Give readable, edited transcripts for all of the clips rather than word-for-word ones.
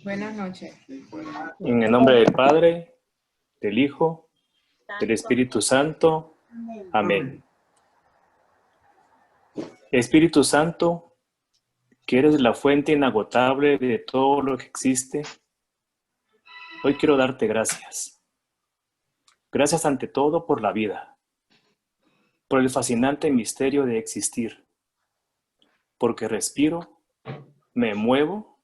Buenas noches. En el nombre del Padre, del Hijo, del Espíritu Santo. Amén. Espíritu Santo, que eres la fuente inagotable de todo lo que existe, hoy quiero darte gracias. Gracias ante todo por la vida, por el fascinante misterio de existir, porque respiro, me muevo,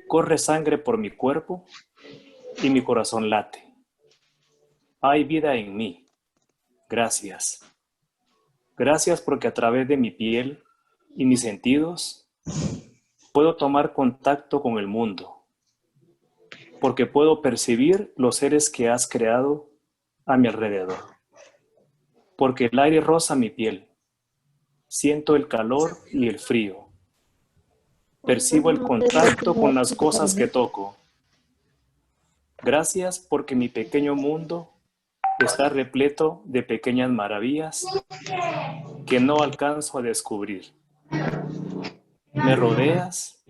corre sangre por mi cuerpo y mi corazón late. Hay vida en mí. Gracias. Gracias porque a través de mi piel y mis sentidos puedo tomar contacto con el mundo, porque puedo percibir los seres que has creado a mi alrededor, porque el aire roza mi piel, siento el calor y el frío, percibo el contacto con las cosas que toco. Gracias porque mi pequeño mundo está repleto de pequeñas maravillas que no alcanzo a descubrir. Me rodeas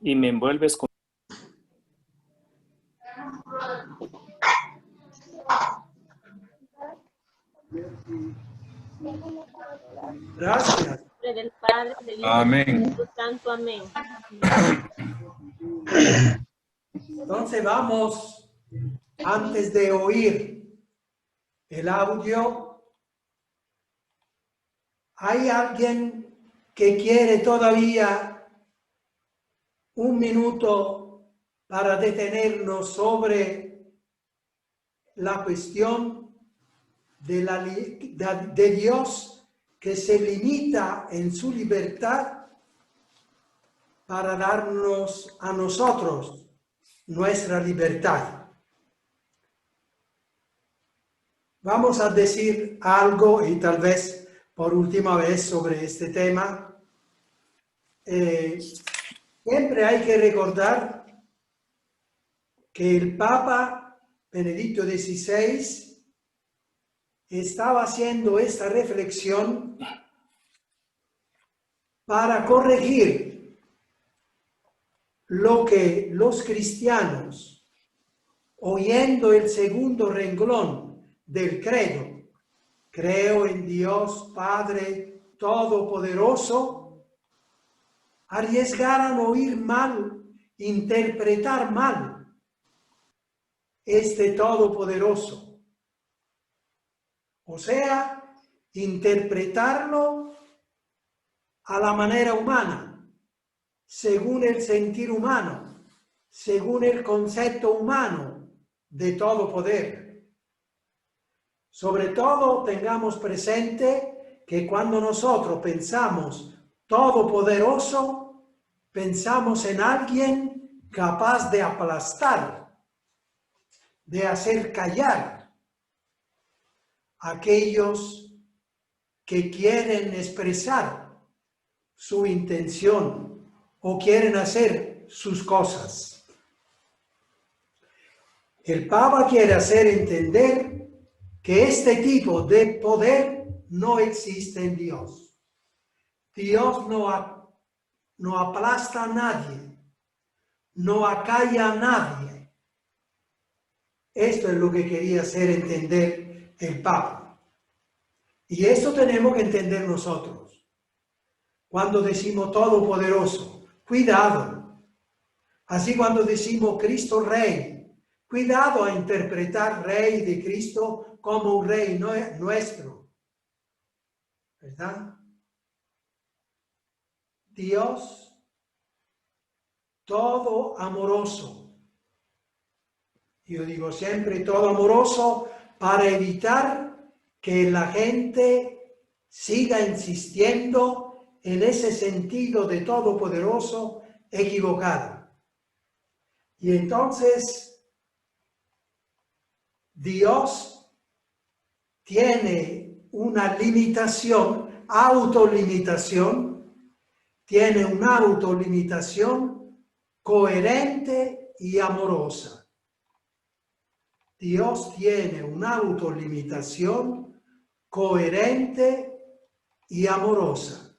y me envuelves con... Gracias. Del Padre, del Hijo y del Amén. Espíritu Santo. Amén. Entonces vamos, antes de oír el audio, ¿hay alguien que quiere todavía un minuto para detenernos sobre la cuestión de Dios que se limita en su libertad para darnos a nosotros nuestra libertad? Vamos a decir algo y tal vez por última vez sobre este tema. Siempre hay que recordar que el Papa Benedicto XVI estaba haciendo esta reflexión para corregir lo que los cristianos, oyendo el segundo renglón del credo, creo en Dios Padre Todopoderoso, arriesgaran oír mal, interpretar mal este Todopoderoso. O sea, interpretarlo a la manera humana, según el sentir humano, según el concepto humano de todo poder. Sobre todo, tengamos presente que cuando nosotros pensamos todopoderoso, pensamos en alguien capaz de aplastar, de hacer callar a aquellos que quieren expresar su intención o quieren hacer sus cosas. El Papa quiere hacer entender que este tipo de poder no existe en Dios. Dios no aplasta a nadie, no acalla a nadie. Esto es lo que quería hacer entender el Papa. Y esto tenemos que entender nosotros. Cuando decimos todopoderoso, cuidado. Así cuando decimos Cristo Rey, cuidado a interpretar Rey de Cristo como un Rey nuestro. ¿Verdad? Dios todo amoroso. Yo digo siempre todo amoroso para evitar que la gente siga insistiendo en ese sentido de todopoderoso equivocado. Y entonces Dios tiene una limitación, tiene una autolimitación coherente y amorosa. Dios tiene una autolimitación coherente y amorosa.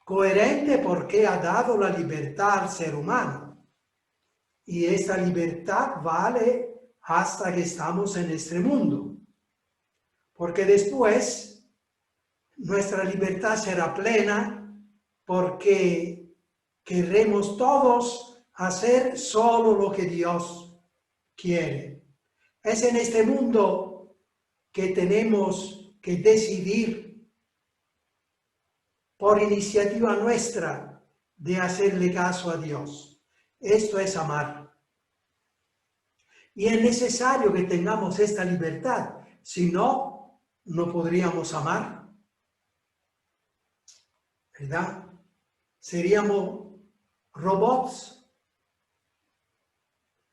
Coherente porque ha dado la libertad al ser humano. Y esta libertad vale hasta que estamos en este mundo. Porque después nuestra libertad será plena porque queremos todos hacer solo lo que Dios quiere. Es en este mundo que tenemos que decidir por iniciativa nuestra de hacerle caso a Dios. Esto es amar. Y es necesario que tengamos esta libertad, si no, no podríamos amar, ¿verdad? Seríamos robots.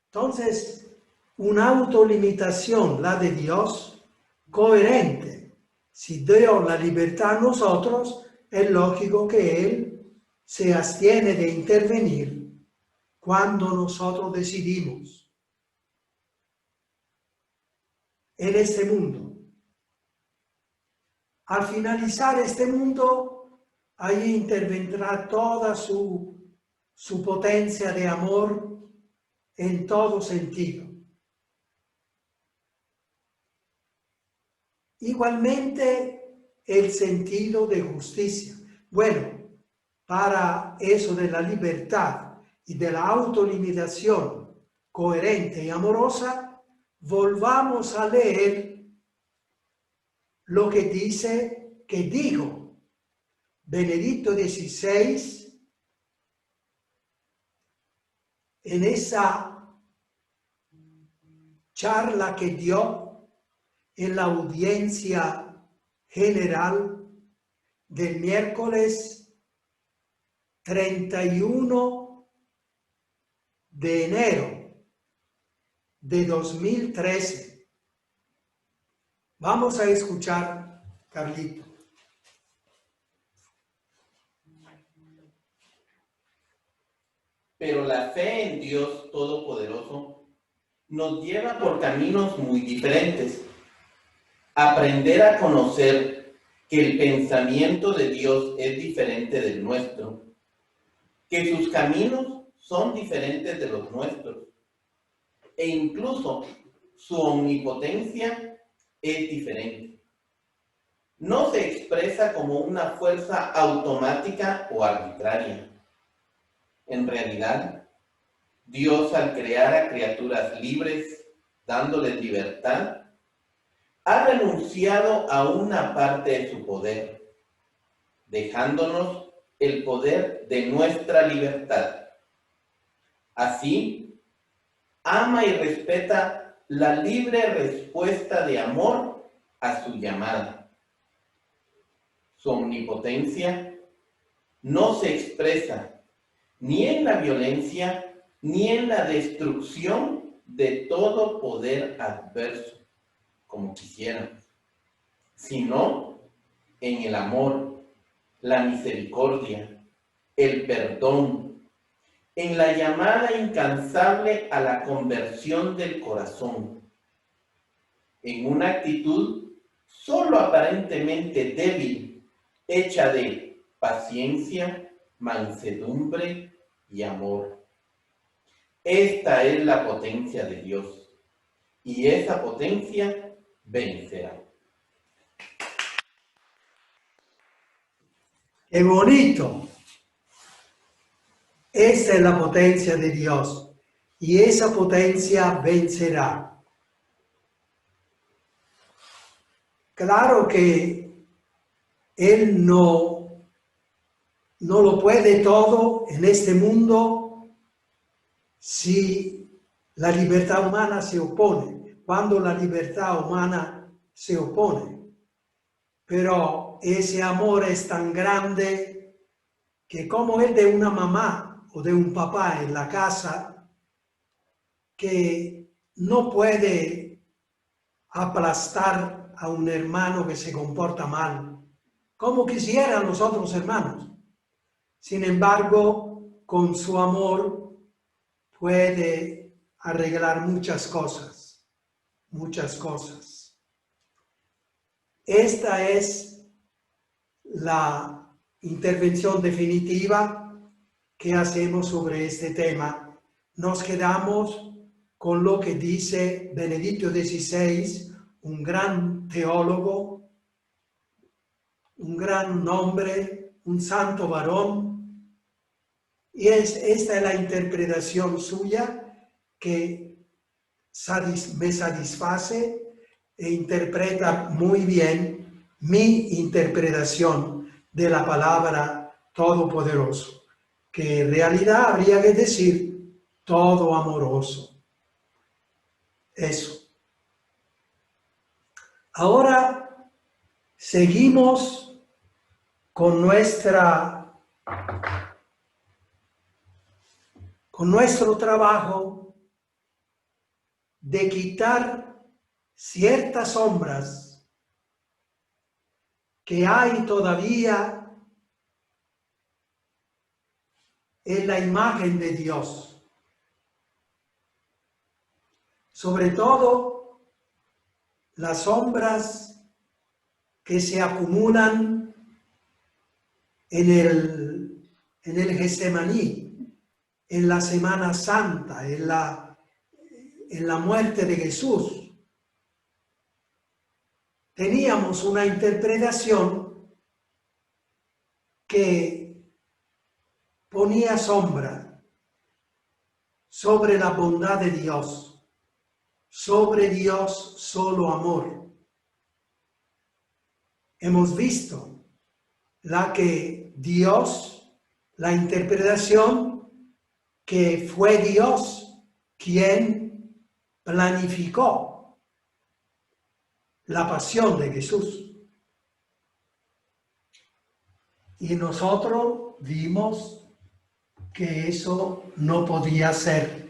Entonces, una autolimitación, la de Dios, coherente. Si dio la libertad a nosotros, es lógico que Él se abstiene de intervenir cuando nosotros decidimos en este mundo. Al finalizar este mundo, ahí intervendrá toda su potencia de amor en todo sentido. Igualmente, el sentido de justicia. Bueno, para eso de la libertad y de la autolimitación coherente y amorosa, volvamos a leer lo que dice, que dijo Benedicto XVI en esa charla que dio en la audiencia general del miércoles 31 de enero de 2013. Vamos a escuchar, Carlito. Pero la fe en Dios Todopoderoso nos lleva por caminos muy diferentes. Aprender a conocer que el pensamiento de Dios es diferente del nuestro, que sus caminos son diferentes de los nuestros, e incluso su omnipotencia es diferente. No se expresa como una fuerza automática o arbitraria. En realidad, Dios, al crear a criaturas libres, dándoles libertad, ha renunciado a una parte de su poder, dejándonos el poder de nuestra libertad. Así, ama y respeta la libre respuesta de amor a su llamada. Su omnipotencia no se expresa ni en la violencia ni en la destrucción de todo poder adverso, como quisiéramos, sino en el amor, la misericordia, el perdón, en la llamada incansable a la conversión del corazón, en una actitud solo aparentemente débil, hecha de paciencia, mansedumbre y amor. Esta es la potencia de Dios, y esa potencia vencerá. ¡Qué bonito! Esta es la potencia de Dios, y esa potencia vencerá. Claro que Él no lo puede todo en este mundo si la libertad humana se opone, cuando la libertad humana se opone. Pero ese amor es tan grande que como el de una mamá o de un papá en la casa, que no puede aplastar a un hermano que se comporta mal, como quisieran los otros hermanos. Sin embargo, con su amor puede arreglar muchas cosas, muchas cosas. Esta es la intervención definitiva que hacemos sobre este tema nos quedamos con lo que dice Benedicto XVI, un gran teólogo, un gran hombre, un santo varón, y esta es la interpretación suya que me satisface e interpreta muy bien mi interpretación de la palabra todopoderoso, que en realidad habría que decir todo amoroso. Eso. Ahora seguimos con nuestro trabajo de quitar ciertas sombras que hay todavía en la imagen de Dios. Sobre todo las sombras que se acumulan en el Getsemaní, en la Semana Santa, en la muerte de Jesús. Teníamos una interpretación que ponía sombra sobre la bondad de Dios, sobre Dios solo amor. Hemos visto la interpretación que fue Dios quien planificó la pasión de Jesús. Y nosotros vimos que eso no podía ser.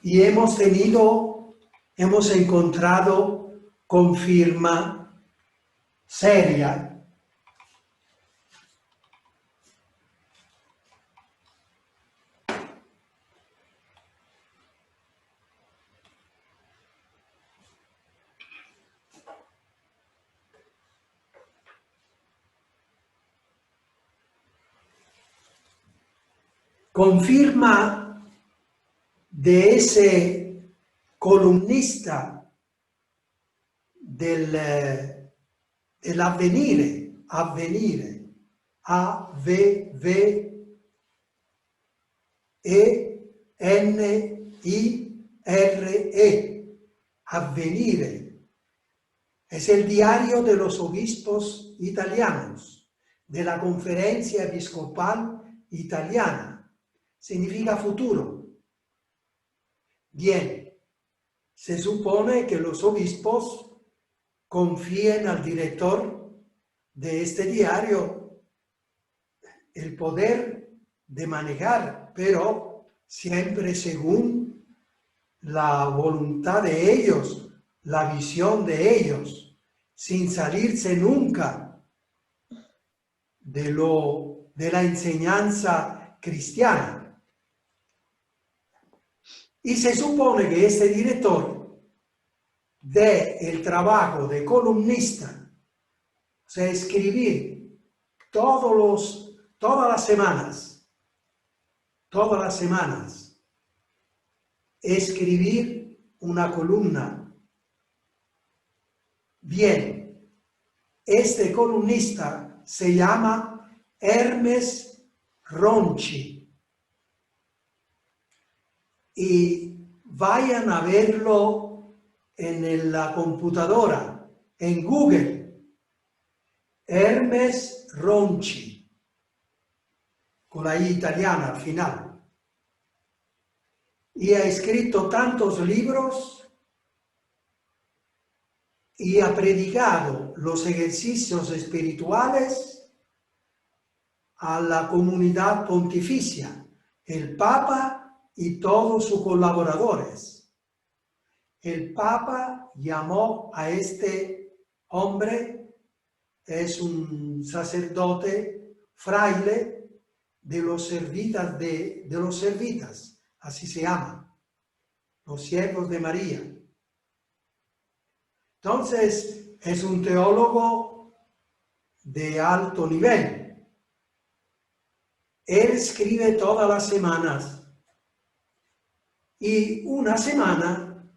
Y hemos encontrado confirma seria confirma de ese columnista del avvenire, A-V-V-E-N-I-R-E, Avvenire. Es el diario de los obispos italianos, de la Conferencia Episcopal Italiana. Significa futuro. Bien, se supone que los obispos confíen al director de este diario el poder de manejar, pero siempre según la voluntad de ellos, la visión de ellos, sin salirse nunca de la enseñanza cristiana. Y se supone que este director dé el trabajo de columnista, o sea, escribir todas las semanas, escribir una columna. Bien, este columnista se llama Hermes Ronchi. Y vayan a verlo en la computadora, en Google. Hermes Ronchi, con la I italiana al final. Y ha escrito tantos libros y ha predicado los ejercicios espirituales a la comunidad pontificia, el Papa y todos sus colaboradores. El Papa llamó a este hombre, es un sacerdote, fraile de los servitas, de los servitas, así se llaman, los siervos de María. Entonces, es un teólogo de alto nivel. Él escribe todas las semanas y una semana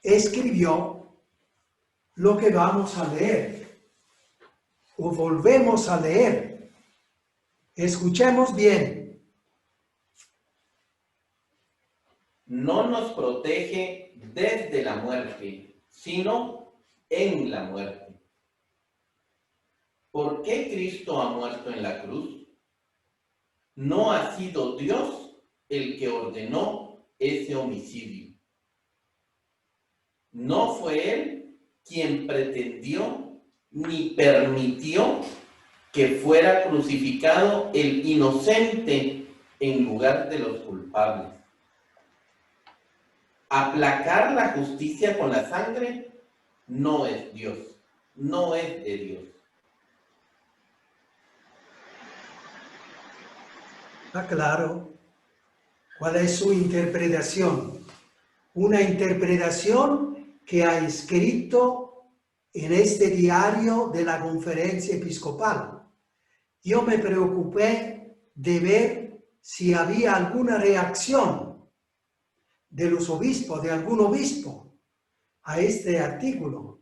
escribió lo que vamos a leer o volvemos a leer. Escuchemos bien. No nos protege desde la muerte, sino en la muerte. ¿Por qué Cristo ha muerto en la cruz? No ha sido Dios el que ordenó ese homicidio. No fue Él quien pretendió ni permitió que fuera crucificado el inocente en lugar de los culpables. Aplacar la justicia con la sangre no es Dios, no es de Dios. Está claro cuál es su interpretación. Una interpretación que ha escrito en este diario de la Conferencia Episcopal. Yo me preocupé de ver si había alguna reacción de los obispos, de algún obispo, a este artículo,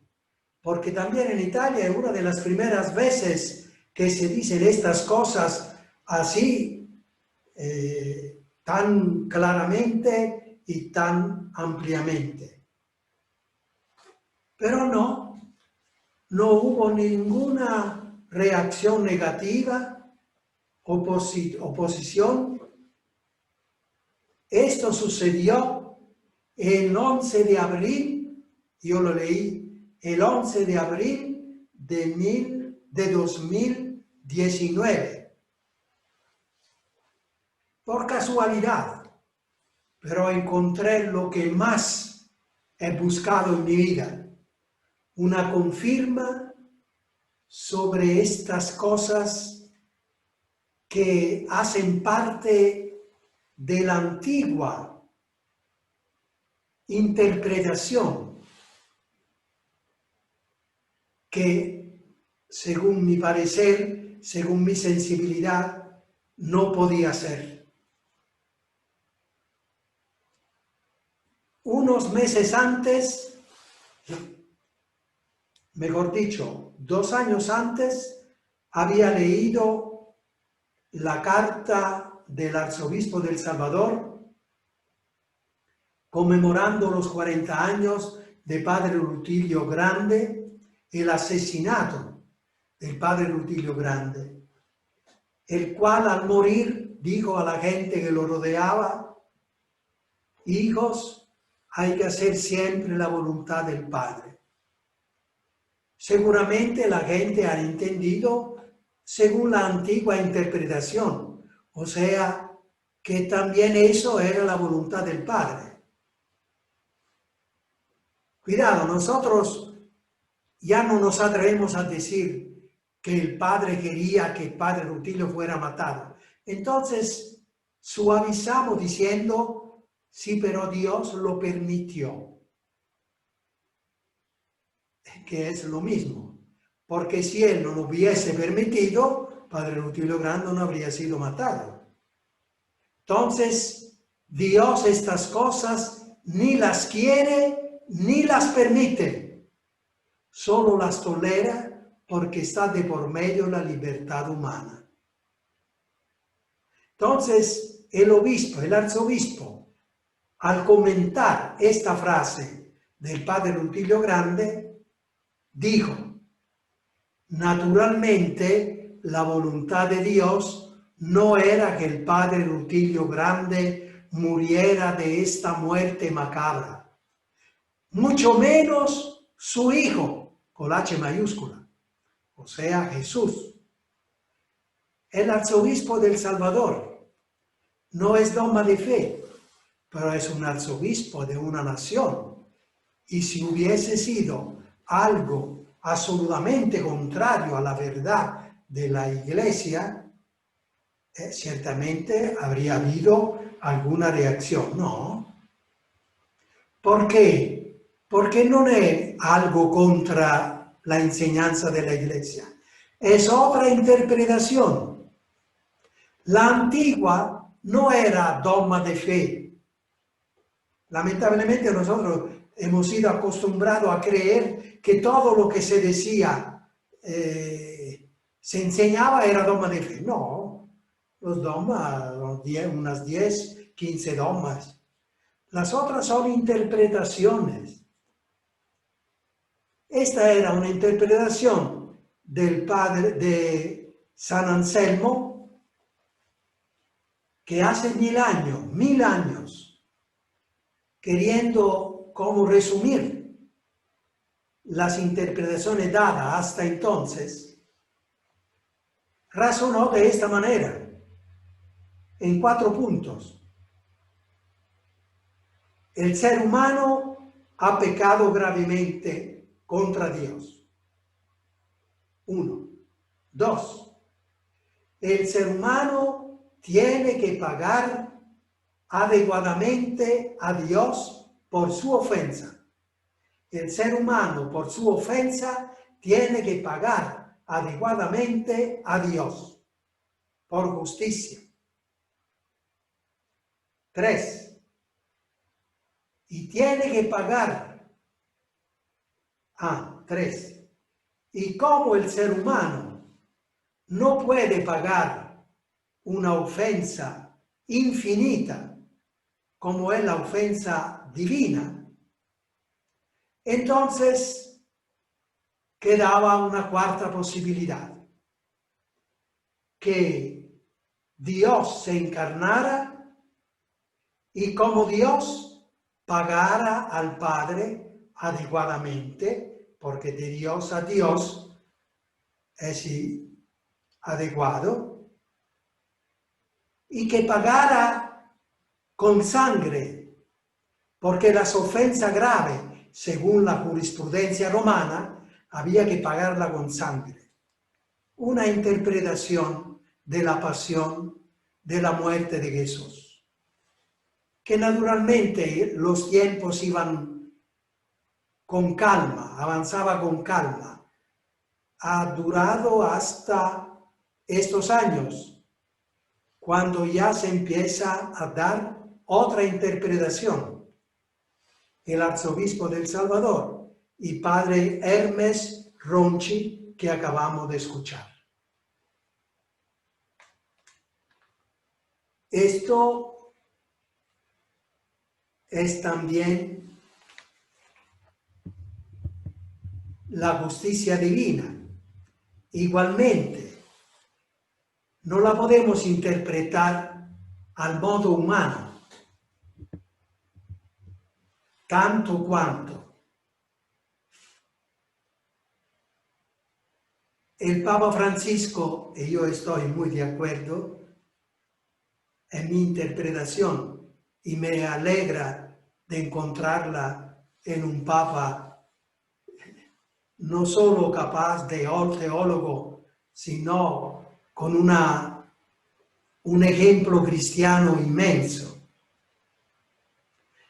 porque también en Italia es una de las primeras veces que se dicen estas cosas así, tan claramente y tan ampliamente. Pero no hubo ninguna reacción negativa, oposición. Esto sucedió el 11 de abril, yo lo leí, el 11 de abril de 2019. Por casualidad, pero encontré lo que más he buscado en mi vida, una confirma sobre estas cosas que hacen parte de la antigua interpretación que, según mi parecer, según mi sensibilidad, no podía ser. Unos meses antes, mejor dicho, 2 años antes, había leído la carta del arzobispo de El Salvador conmemorando los 40 años de Padre Rutilio Grande, el asesinato del Padre Rutilio Grande, el cual al morir dijo a la gente que lo rodeaba: hijos, hay que hacer siempre la voluntad del Padre. Seguramente la gente ha entendido según la antigua interpretación, o sea, que también eso era la voluntad del Padre. Cuidado, nosotros ya no nos atrevemos a decir que el Padre quería que el Padre Rutilio fuera matado. Entonces, suavizamos diciendo: sí, pero Dios lo permitió. Que es lo mismo. Porque si Él no lo hubiese permitido, Padre Rutilio Grande no habría sido matado. Entonces, Dios estas cosas ni las quiere ni las permite. Solo las tolera porque está de por medio la libertad humana. Entonces, el obispo, el arzobispo, al comentar esta frase del Padre Rutilio Grande, dijo: naturalmente la voluntad de Dios no era que el Padre Rutilio Grande muriera de esta muerte macabra, mucho menos su hijo, con H mayúscula, o sea, Jesús. El arzobispo de El Salvador no es dogma de fe, pero es un arzobispo de una nación. Y si hubiese sido algo absolutamente contrario a la verdad de la Iglesia, ciertamente habría habido alguna reacción, ¿no? ¿Por qué? Porque no es algo contra la enseñanza de la Iglesia. Es otra interpretación. La antigua no era dogma de fe. Lamentablemente nosotros hemos sido acostumbrados a creer que todo lo que se decía, se enseñaba era dogma de fe. No, los dogmas, unas 10, 15 dogmas. Las otras son interpretaciones. Esta era una interpretación del padre de San Anselmo que hace 1000 años, queriendo como resumir las interpretaciones dadas hasta entonces, razonó de esta manera, en 4 puntos. El ser humano ha pecado gravemente contra Dios. 1. 2. El ser humano tiene que pagar adecuadamente a Dios por su ofensa. El ser humano por su ofensa tiene que pagar adecuadamente a Dios por justicia. 3. Y tiene que pagar. 3. Y como el ser humano no puede pagar una ofensa infinita como es la ofensa divina, entonces quedaba una cuarta posibilidad, que Dios se encarnara y como Dios pagara al Padre adecuadamente, porque de Dios a Dios es adecuado, y que pagara con sangre, porque las ofensas graves, según la jurisprudencia romana, había que pagarla con sangre. Una interpretación de la pasión, de la muerte de Jesús, que naturalmente los tiempos iban con calma, avanzaba con calma. Ha durado hasta estos años, cuando ya se empieza a dar otra interpretación. El arzobispo del Salvador y padre Hermes Ronchi, que acabamos de escuchar. Esto es también la justicia divina. Igualmente, no la podemos interpretar al modo humano, tanto cuanto el Papa Francisco, y yo estoy muy de acuerdo en mi interpretación, y me alegra de encontrarla en un Papa no solo capaz de teólogo, sino con un ejemplo cristiano inmenso.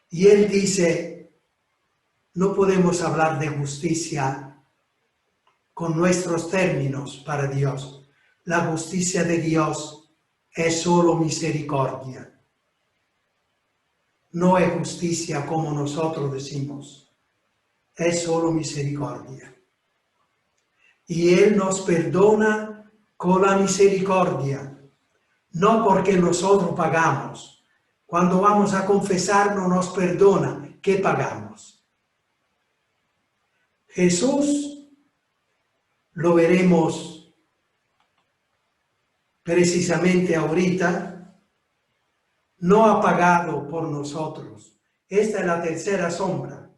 Y él dice, no podemos hablar de justicia con nuestros términos para Dios. La justicia de Dios es solo misericordia. No es justicia como nosotros decimos, es solo misericordia. Y Él nos perdona con la misericordia, no porque nosotros pagamos. Cuando vamos a confesarnos nos perdona. ¿Qué pagamos? Jesús, lo veremos precisamente ahorita, no ha pagado por nosotros. Esta es la tercera sombra.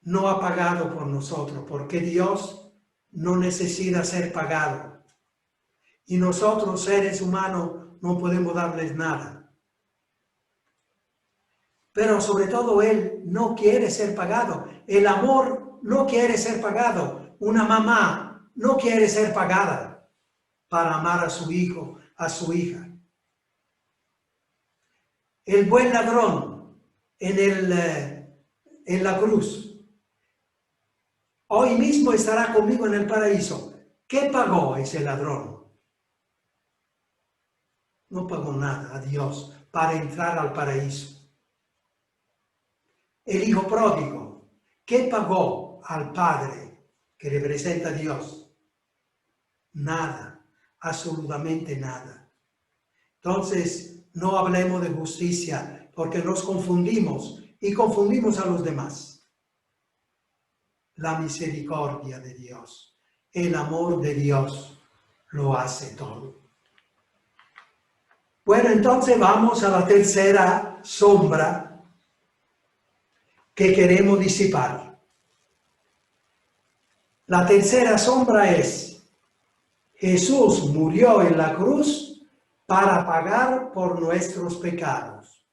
No ha pagado por nosotros, porque Dios no necesita ser pagado. Y nosotros, seres humanos, no podemos darles nada. Pero sobre todo Él no quiere ser pagado. El amor no quiere ser pagado. Una mamá no quiere ser pagada para amar a su hijo, a su hija. El buen ladrón en la cruz hoy mismo estará conmigo en el paraíso. ¿Qué pagó ese ladrón? no pagó nada a Dios para entrar al paraíso. El hijo pródigo, ¿qué pagó al Padre que representa a Dios? Nada, absolutamente nada. Entonces, no hablemos de justicia porque nos confundimos y confundimos a los demás. La misericordia de Dios, el amor de Dios lo hace todo. Bueno, entonces vamos a la tercera sombra que queremos disipar. La tercera sombra es: Jesús murió en la cruz para pagar por nuestros pecados.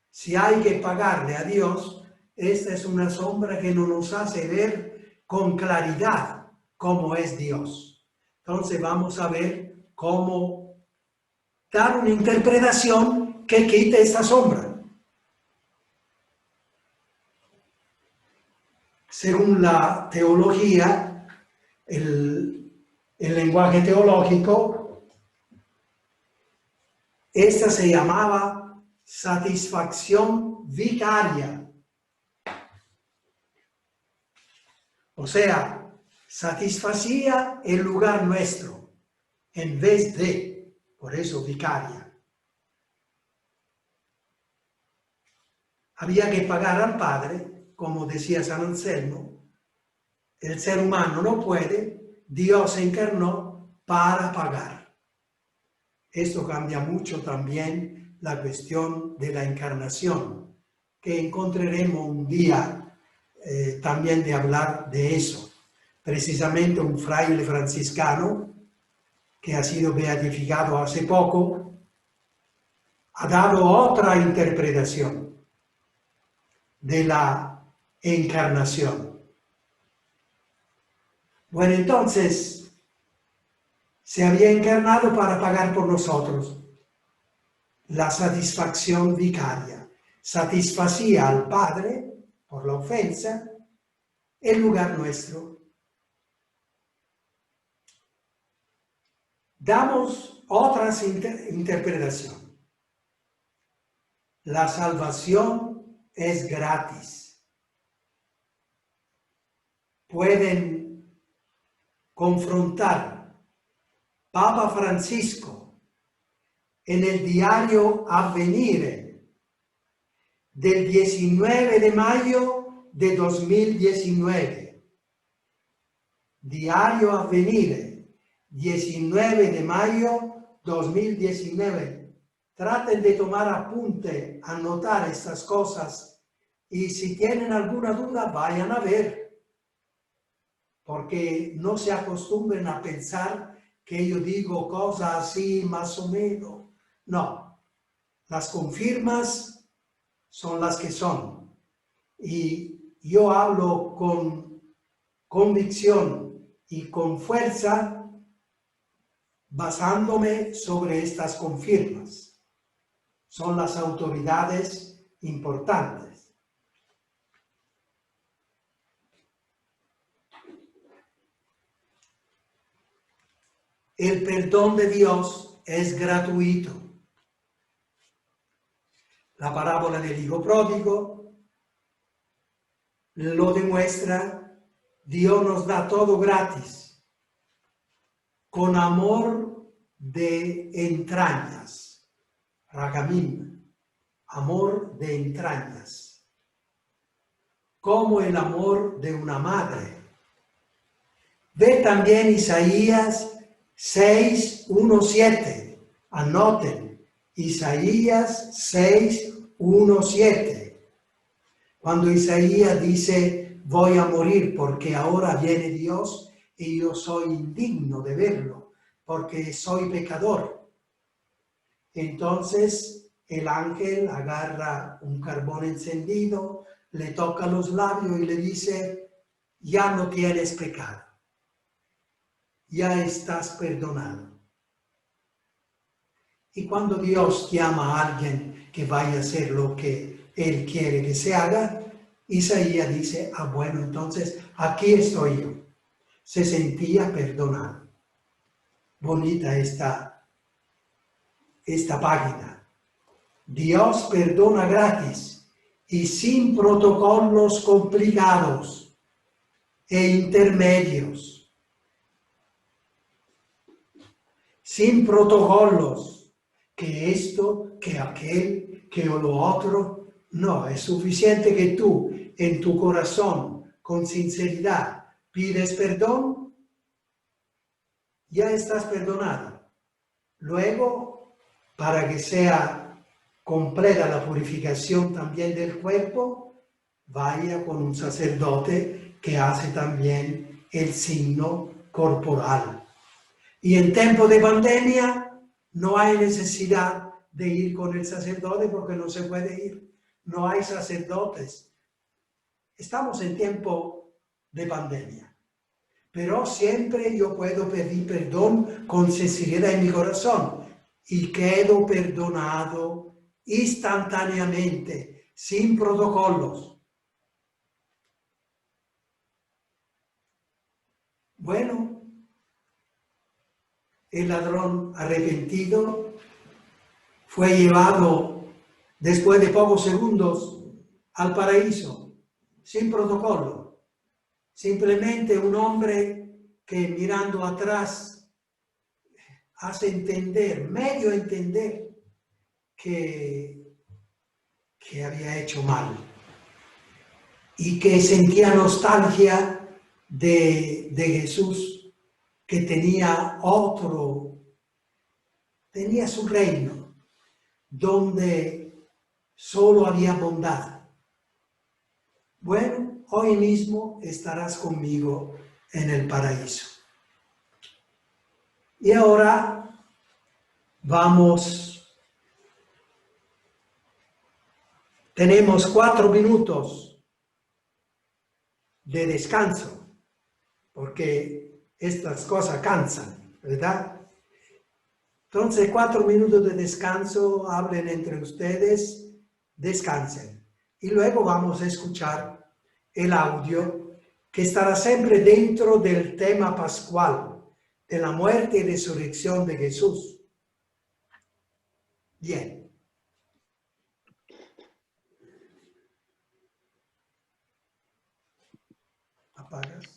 Si hay que pagarle a Dios, esta es una sombra que no nos hace ver con claridad cómo es Dios. Entonces vamos a ver cómo dar una interpretación que quite esta sombra. Según la teología, el lenguaje teológico, esta se llamaba satisfacción vicaria. O sea, satisfacía el lugar nuestro en vez de, por eso vicaria. Había que pagar al Padre, como decía San Anselmo. El ser humano no puede, Dios se encarnó para pagar. Esto cambia mucho también la cuestión de la encarnación, que encontraremos un día también de hablar de eso. Precisamente un fraile franciscano, que ha sido beatificado hace poco, ha dado otra interpretación de la encarnación. Bueno, entonces, se había encarnado para pagar por nosotros. La satisfacción vicaria. Satisfacía al Padre, por la ofensa, el lugar nuestro. Damos otras interpretaciones. La salvación es gratis. Pueden confrontar Papa Francisco en el diario Avvenire del 19 de mayo de 2019. Diario Avvenire, 19 de mayo 2019. Traten de tomar apunte, anotar estas cosas y si tienen alguna duda vayan a ver. Porque no se acostumbren a pensar que yo digo cosas así más o menos. No, las confirmas son las que son. Y yo hablo con convicción y con fuerza basándome sobre estas confirmas. Son las autoridades importantes. El perdón de Dios es gratuito. La parábola del hijo pródigo lo demuestra. Dios nos da todo gratis, con amor de entrañas. Ragamim, amor de entrañas. Como el amor de una madre. Ve también Isaías 6:1-7. Anoten, Isaías 6:1-7. Cuando Isaías dice, voy a morir porque ahora viene Dios y yo soy indigno de verlo, porque soy pecador. Entonces el ángel agarra un carbón encendido, le toca los labios y le dice, ya no tienes pecado. Ya estás perdonado. Y cuando Dios llama a alguien que vaya a hacer lo que Él quiere que se haga, Isaías dice, bueno, entonces aquí estoy yo. Se sentía perdonado. Bonita esta esta página. Dios perdona gratis y sin protocolos complicados e intermedios. Sin protocolos, que esto, que aquel, que lo otro. No, es suficiente que tú en tu corazón, con sinceridad, pides perdón, ya estás perdonado. Luego, para que sea completa la purificación también del cuerpo, vaya con un sacerdote que hace también el signo corporal. Y en tiempo de pandemia no hay necesidad de ir con el sacerdote porque no se puede ir. No hay sacerdotes. Estamos en tiempo de pandemia. Pero siempre yo puedo pedir perdón con sinceridad en mi corazón y quedo perdonado instantáneamente, sin protocolos. Bueno, el ladrón arrepentido fue llevado después de pocos segundos al paraíso, sin protocolo. Simplemente un hombre que mirando atrás hace entender, medio entender que había hecho mal y que sentía nostalgia de Jesús, que tenía su reino, donde solo había bondad. Bueno, hoy mismo estarás conmigo en el paraíso. Y ahora tenemos 4 minutos de descanso, porque estas cosas cansan, ¿verdad? Entonces, 4 minutos de descanso, hablen entre ustedes, descansen. Y luego vamos a escuchar el audio que estará siempre dentro del tema pascual, de la muerte y resurrección de Jesús. Bien. ¿Apagas?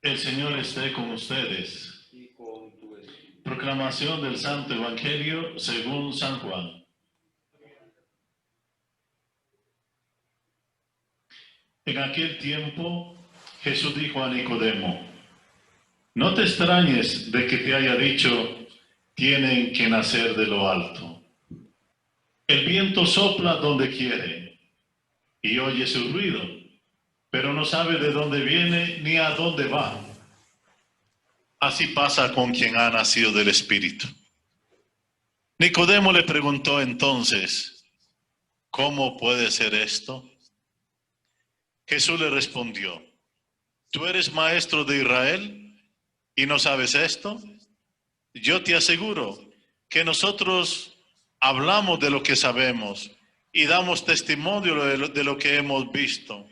El Señor esté con ustedes. Proclamación del Santo Evangelio según San Juan. En aquel tiempo, Jesús dijo a Nicodemo: no te extrañes de que te haya dicho, tienen que nacer de lo alto. El viento sopla donde quiere y oye su ruido, pero no sabe de dónde viene ni a dónde va. Así pasa con quien ha nacido del Espíritu. Nicodemo le preguntó entonces: ¿cómo puede ser esto? Jesús le respondió: ¿tú eres maestro de Israel y no sabes esto? Yo te aseguro que nosotros hablamos de lo que sabemos y damos testimonio de lo que hemos visto,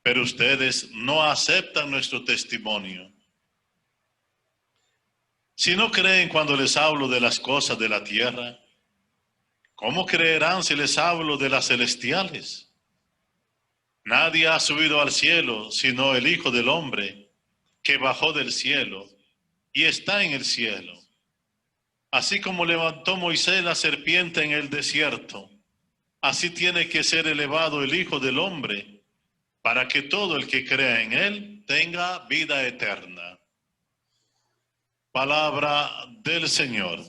pero ustedes no aceptan nuestro testimonio. Si no creen cuando les hablo de las cosas de la tierra, ¿cómo creerán si les hablo de las celestiales? Nadie ha subido al cielo sino el Hijo del Hombre, que bajó del cielo y está en el cielo. Así como levantó Moisés la serpiente en el desierto, así tiene que ser elevado el Hijo del Hombre, para que todo el que crea en él tenga vida eterna. Palabra del Señor.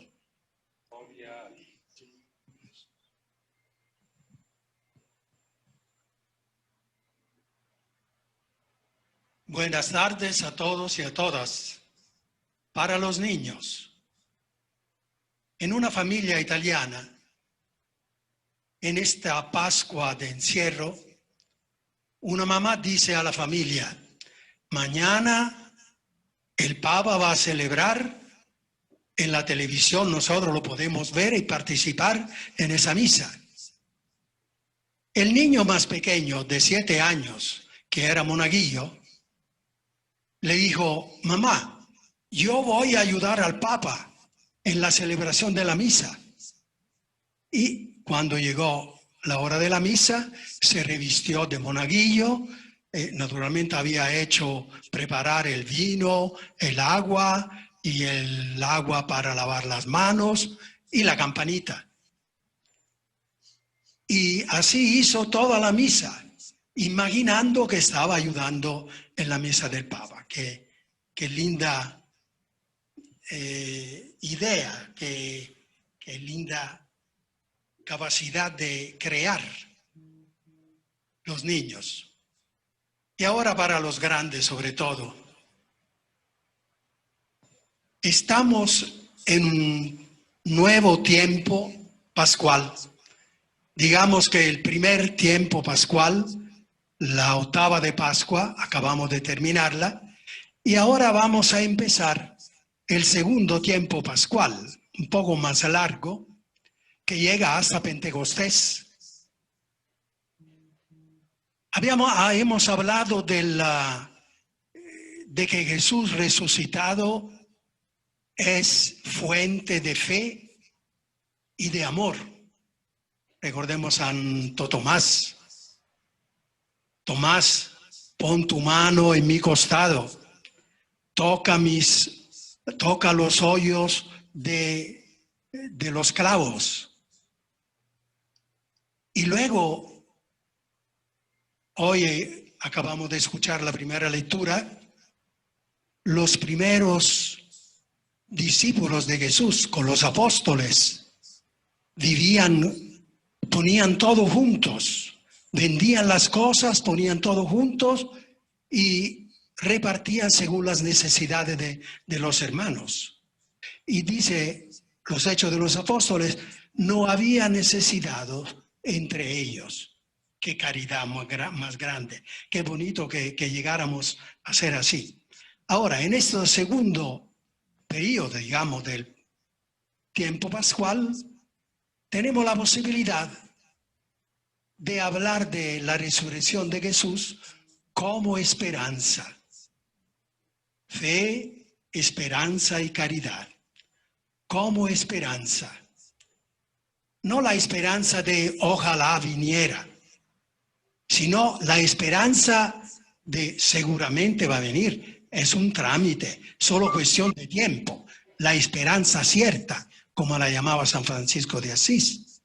Buenas tardes a todos y a todas. Para los niños, en una familia italiana, en esta Pascua de encierro, una mamá dice a la familia: mañana el Papa va a celebrar en la televisión, nosotros lo podemos ver y participar en esa misa. El niño más pequeño, de 7 años, que era monaguillo, le dijo: mamá, yo voy a ayudar al Papa en la celebración de la misa. Y cuando llegó la hora de la misa, se revistió de monaguillo. Naturalmente había hecho preparar el vino, el agua y el agua para lavar las manos y la campanita. Y así hizo toda la misa, imaginando que estaba ayudando en la misa del Papa. Qué linda idea, qué linda capacidad de crear los niños. Y ahora para los grandes sobre todo. Estamos en un nuevo tiempo pascual. Digamos que el primer tiempo pascual, la octava de Pascua, acabamos de terminarla, y ahora vamos a empezar el segundo tiempo pascual, un poco más largo, que llega hasta Pentecostés. Hemos hablado de que Jesús resucitado es fuente de fe y de amor. Recordemos a Santo Tomás. Tomás, pon tu mano en mi costado, toca los hoyos de los clavos. Y luego, hoy acabamos de escuchar la primera lectura, los primeros discípulos de Jesús con los apóstoles ponían todo juntos, vendían las cosas, ponían todo juntos y repartían según las necesidades de los hermanos. Y dice los Hechos de los Apóstoles, no había necesidad entre ellos. Qué caridad más grande, qué bonito que llegáramos a ser así. Ahora, en este segundo periodo, digamos, del tiempo pascual, tenemos la posibilidad de hablar de la resurrección de Jesús como esperanza. Fe, esperanza y caridad. Como esperanza. No la esperanza de ojalá viniera, sino la esperanza de seguramente va a venir. es un trámite, solo cuestión de tiempo. La esperanza cierta, como la llamaba San Francisco de Asís.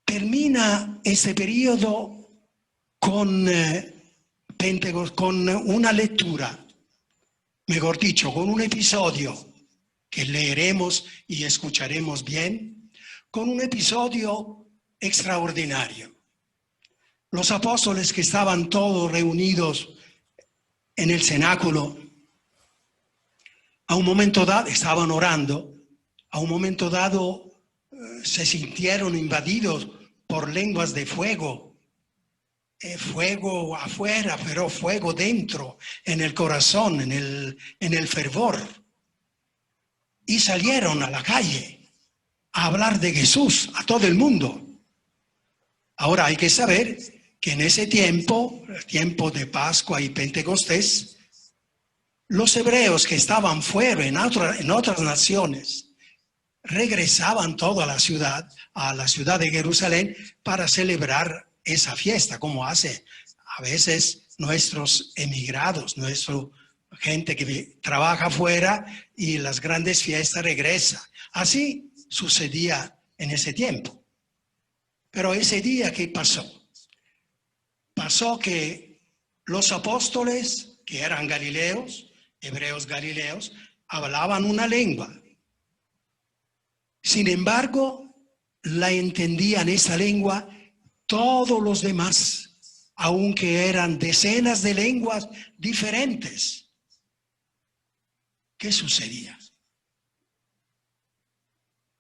Termina ese periodo con con una lectura, mejor dicho, con un episodio que leeremos y escucharemos bien, con un episodio extraordinario. Los apóstoles que estaban todos reunidos en el cenáculo, a un momento dado estaban orando, a un momento dado se sintieron invadidos por lenguas de fuego. Fuego afuera, pero fuego dentro, en el corazón, en el fervor. Y salieron a la calle a hablar de Jesús a todo el mundo. Ahora hay que saber que en ese tiempo, el tiempo de Pascua y Pentecostés, los hebreos que estaban fuera en otras naciones, regresaban toda a la ciudad de Jerusalén para celebrar esa fiesta, como hace a veces nuestros emigrados, nuestra gente que trabaja afuera y las grandes fiestas regresa. Así sucedía en ese tiempo. Pero ese día, ¿qué pasó? Pasó que los apóstoles, que eran galileos, hebreos galileos, hablaban una lengua. Sin embargo, la entendían esa lengua todos los demás, aunque eran decenas de lenguas diferentes. ¿Qué sucedía?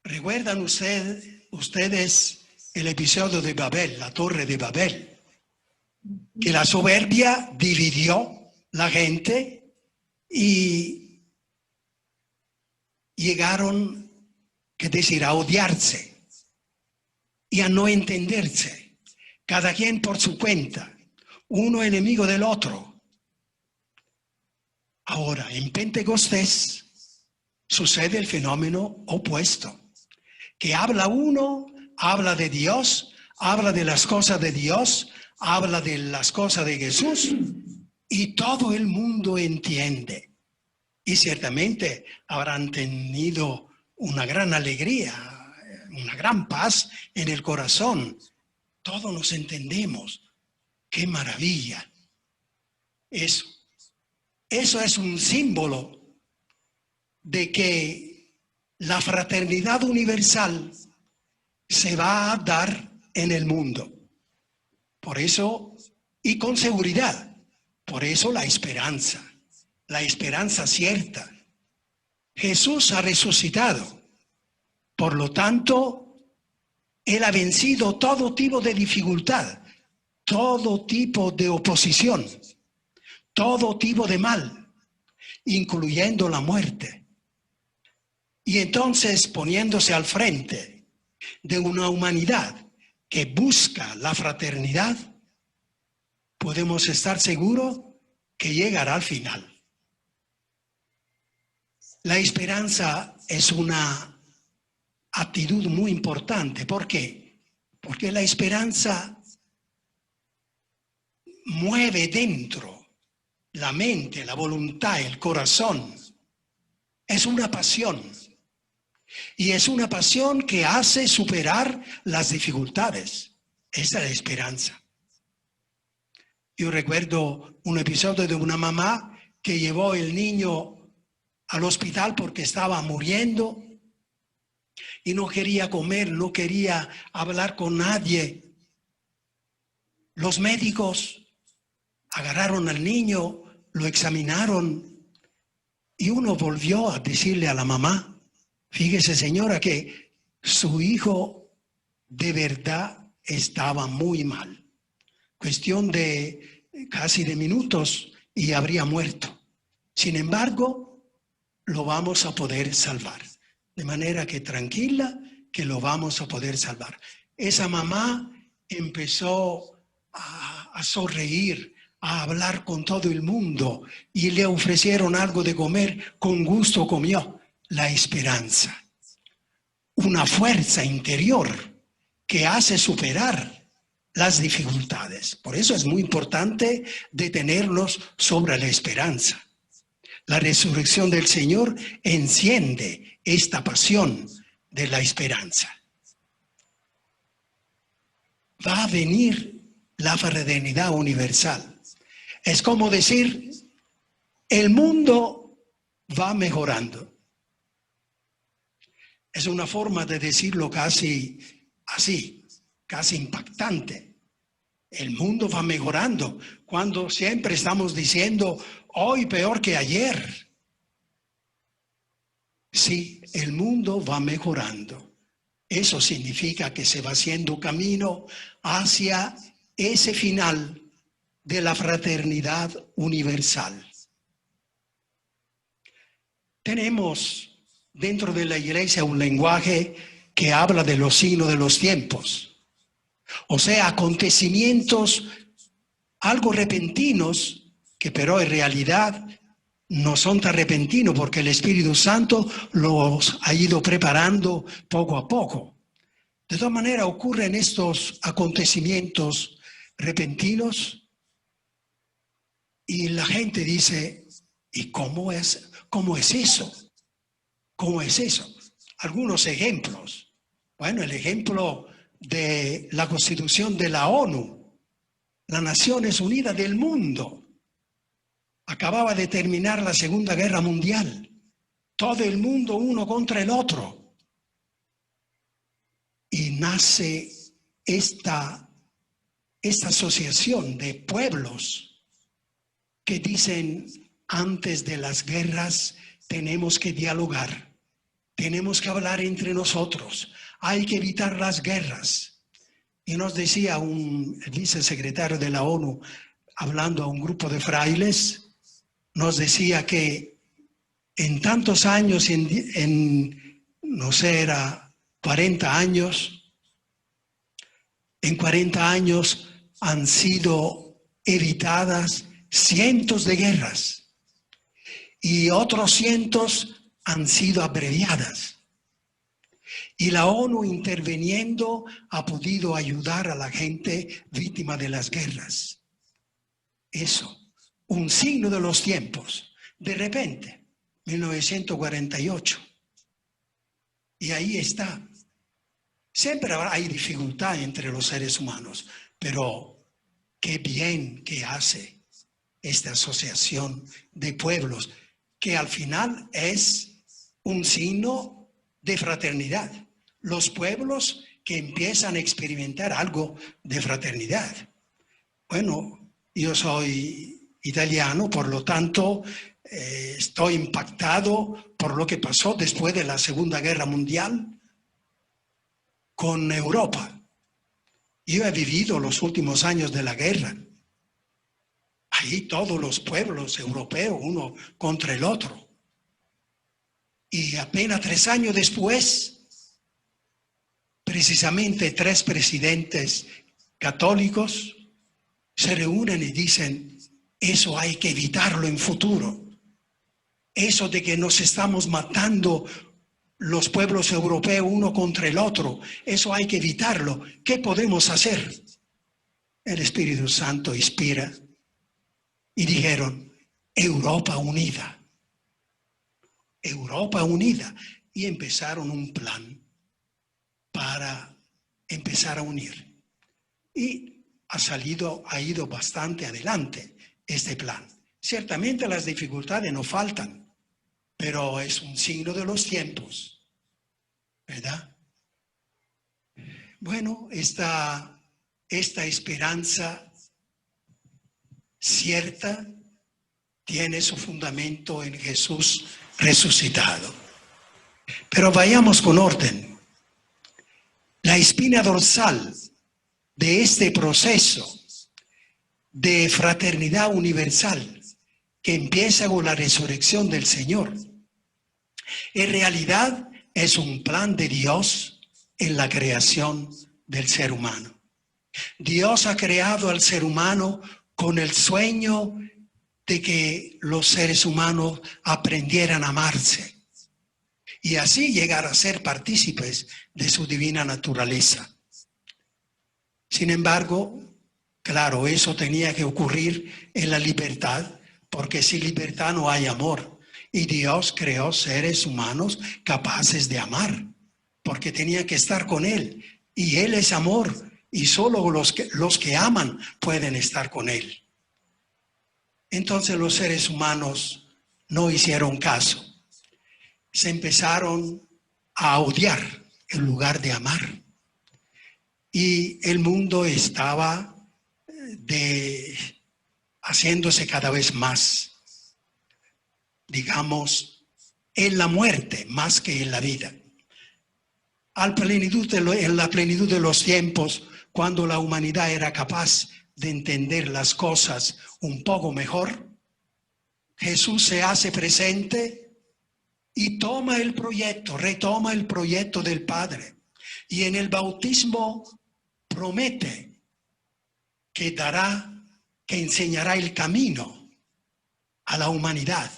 ¿Recuerdan ustedes el episodio de Babel, la Torre de Babel? Que la soberbia dividió la gente y llegaron, a odiarse y a no entenderse. Cada quien por su cuenta, uno enemigo del otro. Ahora, en Pentecostés sucede el fenómeno opuesto, que habla uno, habla de Dios, habla de las cosas de Dios, habla de las cosas de Jesús, y todo el mundo entiende. Y ciertamente habrán tenido una gran alegría, una gran paz en el corazón. Todos nos entendemos. ¡Qué maravilla! Eso es un símbolo de que la fraternidad universal se va a dar en el mundo. Por eso, y con seguridad, por eso la esperanza cierta. Jesús ha resucitado. Por lo tanto, Él ha vencido todo tipo de dificultad, todo tipo de oposición, todo tipo de mal, incluyendo la muerte. Y entonces, poniéndose al frente de una humanidad que busca la fraternidad, podemos estar seguros que llegará al final. La esperanza es una actitud muy importante. ¿Por qué? Porque la esperanza mueve dentro la mente, la voluntad, el corazón. Es una pasión. Y es una pasión que hace superar las dificultades. Esa es la esperanza. Yo recuerdo un episodio de una mamá que llevó el niño al hospital porque estaba muriendo y no quería comer, no quería hablar con nadie. Los médicos agarraron al niño, lo examinaron y uno volvió a decirle a la mamá: fíjese, señora, que su hijo de verdad estaba muy mal. Cuestión de casi de minutos y habría muerto. Sin embargo, lo vamos a poder salvar. De manera que tranquila, que lo vamos a poder salvar. Esa mamá empezó a sonreír, a hablar con todo el mundo y le ofrecieron algo de comer, con gusto comió. La esperanza, una fuerza interior que hace superar las dificultades. Por eso es muy importante detenernos sobre la esperanza. La resurrección del Señor enciende esta pasión de la esperanza. Va a venir la fraternidad universal. Es como decir, el mundo va mejorando. Es una forma de decirlo casi así, casi impactante. El mundo va mejorando cuando siempre estamos diciendo hoy peor que ayer. Sí, el mundo va mejorando. Eso significa que se va haciendo camino hacia ese final de la fraternidad universal. Tenemos dentro de la iglesia un lenguaje que habla de los signos de los tiempos. O sea, acontecimientos algo repentinos, que pero en realidad no son tan repentinos porque el Espíritu Santo los ha ido preparando poco a poco. De todas maneras, ocurren estos acontecimientos repentinos y la gente dice, ¿y cómo es eso? ¿Cómo es eso? Algunos ejemplos. Bueno, el ejemplo de la Constitución de la ONU, las Naciones Unidas del mundo. Acababa de terminar la Segunda Guerra Mundial. Todo el mundo uno contra el otro. Y nace esta asociación de pueblos que dicen, antes de las guerras tenemos que dialogar, tenemos que hablar entre nosotros, hay que evitar las guerras. Y nos decía el vicesecretario de la ONU, hablando a un grupo de frailes, nos decía que en tantos años, no sé, era 40 años, en 40 años han sido evitadas cientos de guerras y otros cientos han sido abreviadas. Y la ONU interviniendo ha podido ayudar a la gente víctima de las guerras. Eso, un signo de los tiempos. De repente, 1948. Y ahí está. Siempre hay dificultad entre los seres humanos, pero qué bien que hace esta asociación de pueblos, que al final es un signo de fraternidad. Los pueblos que empiezan a experimentar algo de fraternidad. Bueno, yo soy italiano, por lo tanto, estoy impactado por lo que pasó después de la Segunda Guerra Mundial con Europa. Yo he vivido los últimos años de la guerra. Ahí todos los pueblos europeos, uno contra el otro. Y apenas 3 años después, precisamente 3 presidentes católicos se reúnen y dicen, eso hay que evitarlo en futuro. Eso de que nos estamos matando los pueblos europeos uno contra el otro, eso hay que evitarlo. ¿Qué podemos hacer? El Espíritu Santo inspira y dijeron, Europa unida. Europa unida. Y empezaron un plan para empezar a unir. Y ha ido bastante adelante este plan. Ciertamente las dificultades no faltan, pero es un signo de los tiempos, ¿verdad? Bueno, esta esperanza cierta tiene su fundamento en Jesús resucitado. Pero vayamos con orden. La espina dorsal de este proceso de fraternidad universal que empieza con la resurrección del Señor, en realidad es un plan de Dios en la creación del ser humano. Dios ha creado al ser humano con el sueño de que los seres humanos aprendieran a amarse y así llegar a ser partícipes de su divina naturaleza. Sin embargo, claro, eso tenía que ocurrir en la libertad, porque sin libertad no hay amor. Y Dios creó seres humanos capaces de amar, porque tenía que estar con Él. Y Él es amor, y solo los que aman pueden estar con Él. Entonces los seres humanos no hicieron caso. Se empezaron a odiar en lugar de amar. Y el mundo estaba haciéndose cada vez más, digamos, en la muerte más que en la vida. En la plenitud de los tiempos, cuando la humanidad era capaz de entender las cosas un poco mejor, Jesús se hace presente y retoma el proyecto del Padre. Y en el bautismo promete que enseñará el camino a la humanidad,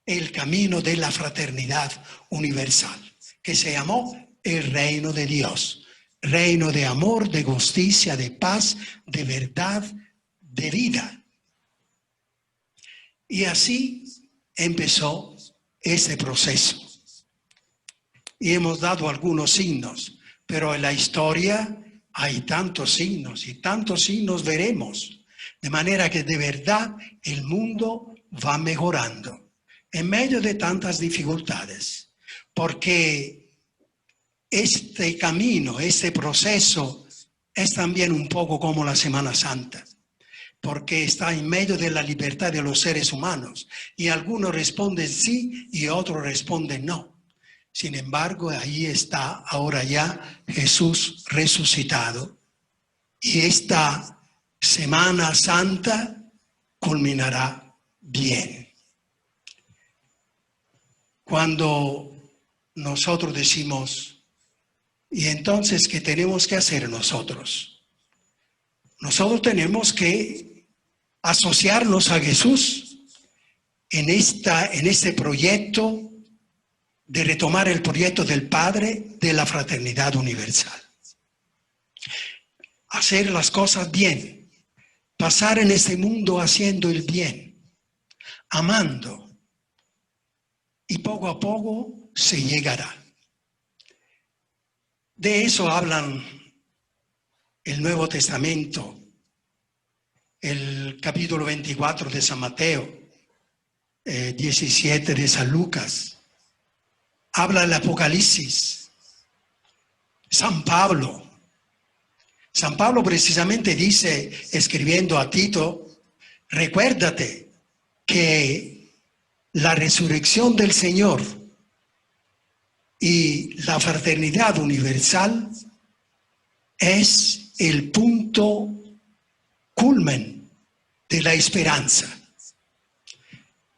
el camino de la fraternidad universal, que se llamó el reino de Dios, reino de amor, de justicia, de paz, de verdad, de vida. Y así empezó ese proceso. Y hemos dado algunos signos, pero en la historia hay tantos signos y tantos signos veremos. De manera que de verdad el mundo va mejorando en medio de tantas dificultades. Porque este camino, este proceso es también un poco como la Semana Santa. Porque está en medio de la libertad de los seres humanos. Y algunos responden sí y otros responden no. Sin embargo, ahí está ahora ya Jesús resucitado. Y esta Semana Santa culminará bien. Cuando nosotros decimos, ¿y entonces qué tenemos que hacer nosotros? Nosotros tenemos que asociarnos a Jesús en este proyecto de retomar el proyecto del Padre de la fraternidad universal. Hacer las cosas bien, pasar en este mundo haciendo el bien, amando, y poco a poco se llegará. De eso hablan el Nuevo Testamento, el capítulo 24 de San Mateo, 17 de San Lucas. Habla el Apocalipsis. San Pablo precisamente dice, escribiendo a Tito, recuérdate que la resurrección del Señor y la fraternidad universal es el punto culmen de la esperanza.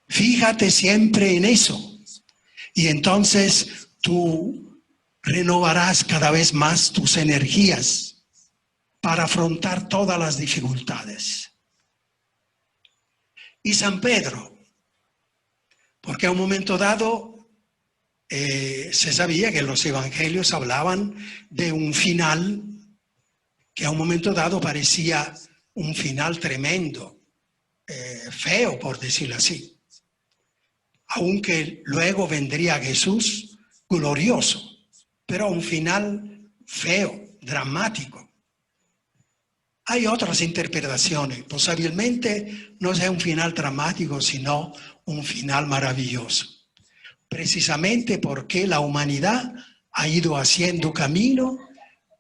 Fíjate siempre en eso. Y entonces tú renovarás cada vez más tus energías para afrontar todas las dificultades. Y San Pedro, porque a un momento dado se sabía que los evangelios hablaban de un final que a un momento dado parecía un final tremendo, feo por decirlo así. Aunque luego vendría Jesús glorioso, pero un final feo, dramático. Hay otras interpretaciones. Posiblemente no sea un final dramático, sino un final maravilloso. Precisamente porque la humanidad ha ido haciendo camino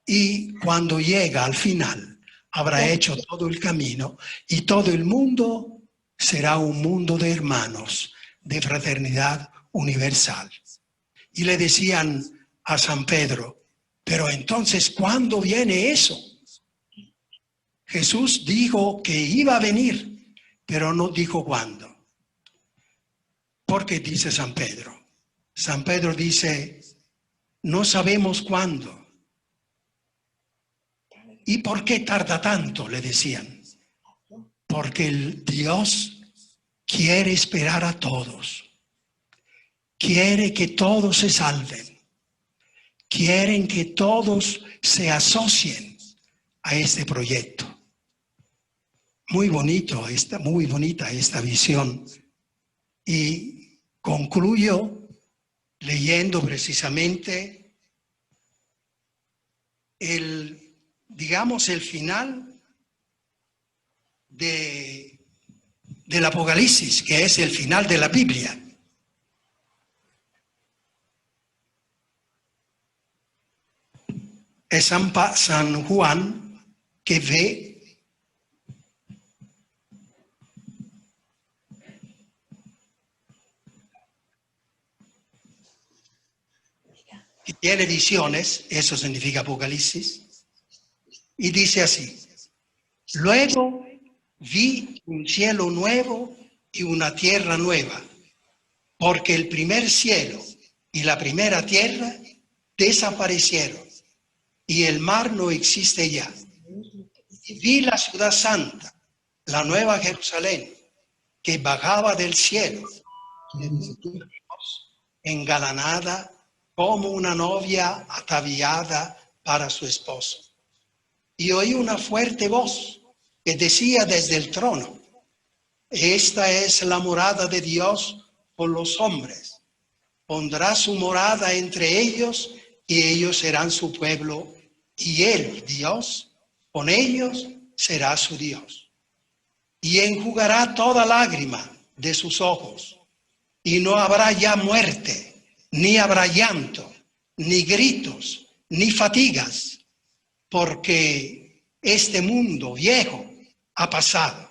y cuando llega al final habrá hecho todo el camino y todo el mundo será un mundo de hermanos, de fraternidad universal. Y le decían a San Pedro, pero entonces, ¿cuándo viene eso? Jesús dijo que iba a venir, pero no dijo cuándo. ¿Por qué dice San Pedro? San Pedro dice, no sabemos cuándo. ¿Y por qué tarda tanto? Le decían. Porque el Dios quiere esperar a todos. Quiere que todos se salven. Quieren que todos se asocien a este proyecto. Muy bonita esta visión. Y concluyo leyendo precisamente el final del Apocalipsis, que es el final de la Biblia. Es San Juan que ve y tiene visiones, eso significa Apocalipsis, y dice así: luego vi un cielo nuevo y una tierra nueva, porque el primer cielo y la primera tierra desaparecieron y el mar no existe ya. Y vi la ciudad santa, la nueva Jerusalén, que bajaba del cielo, engalanada como una novia ataviada para su esposo. Y oí una fuerte voz que decía desde el trono: esta es la morada de Dios con los hombres. Pondrá su morada entre ellos y ellos serán su pueblo y él, Dios, con ellos será su Dios. Y enjugará toda lágrima de sus ojos y no habrá ya muerte, ni habrá llanto, ni gritos, ni fatigas, porque este mundo viejo ha pasado.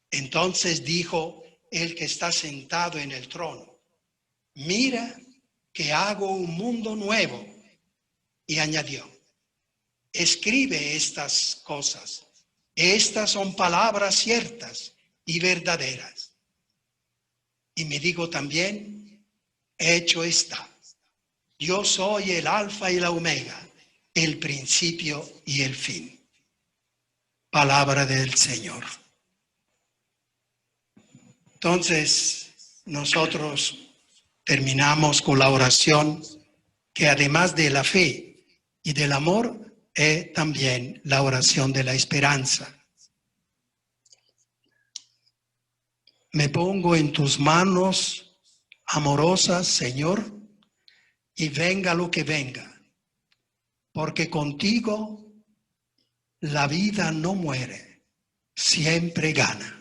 Entonces dijo el que está sentado en el trono: mira que hago un mundo nuevo. Y añadió: escribe estas cosas. Estas son palabras ciertas y verdaderas. Y me digo también: hecho está. Yo soy el Alfa y la Omega, el principio y el fin. Palabra del Señor. Entonces, nosotros terminamos con la oración, que además de la fe y del amor, es también la oración de la esperanza. Me pongo en tus manos amorosas, Señor, y venga lo que venga, porque contigo la vida no muere, siempre gana.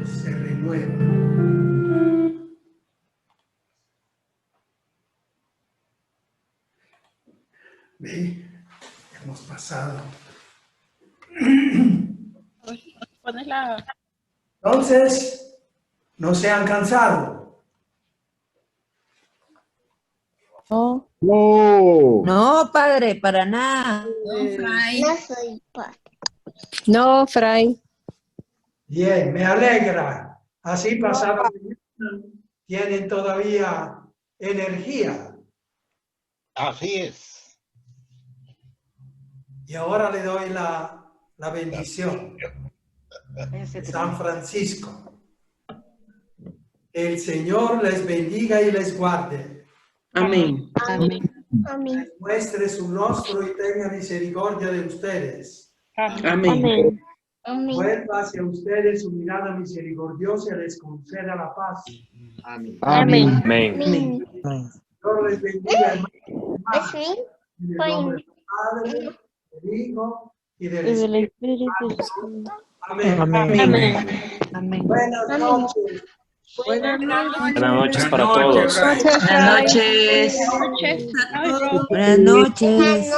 Se renueva. ¿Ve? Hemos pasado. Pones la... Entonces, no se han cansado. No, No. no, padre, para nada. No, Fray. No soy padre. No, Fray. Bien, me alegra. Así pasado tienen todavía energía. Así es. Y ahora le doy la bendición de San Francisco. El Señor les bendiga y les guarde. Amén. Amén. Amén. Les muestre su rostro y tenga misericordia de ustedes. Amén. Amén. Vuelva hacia ustedes su mirada misericordiosa y les conceda la paz. Amén. Amén. Amén. Dios les bendiga, hermanos. ¿Es bien? En el nombre del Padre, del Hijo y del Y del Espíritu. Espíritu Santo. Amén. Amén. Amén. Buenas noches. Buenas noches. Buenas noches para todos. Buenas noches. Buenas noches.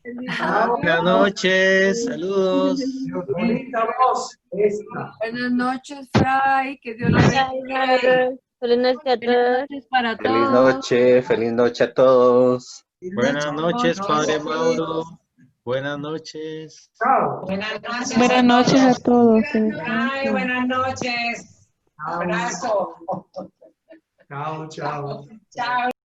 Buenas noches. Saludos. Dios, bonita voz esta. Buenas noches, Fray. Que Dios le bendiga. Feliz noche a todos. Feliz noches para todos. Feliz noche a todos. Buenas noches, Padre Mauro. Buenas noches. Chao. Buenas noches a todos. Ay, buenas noches. Abrazo. Chao, chao. Chao.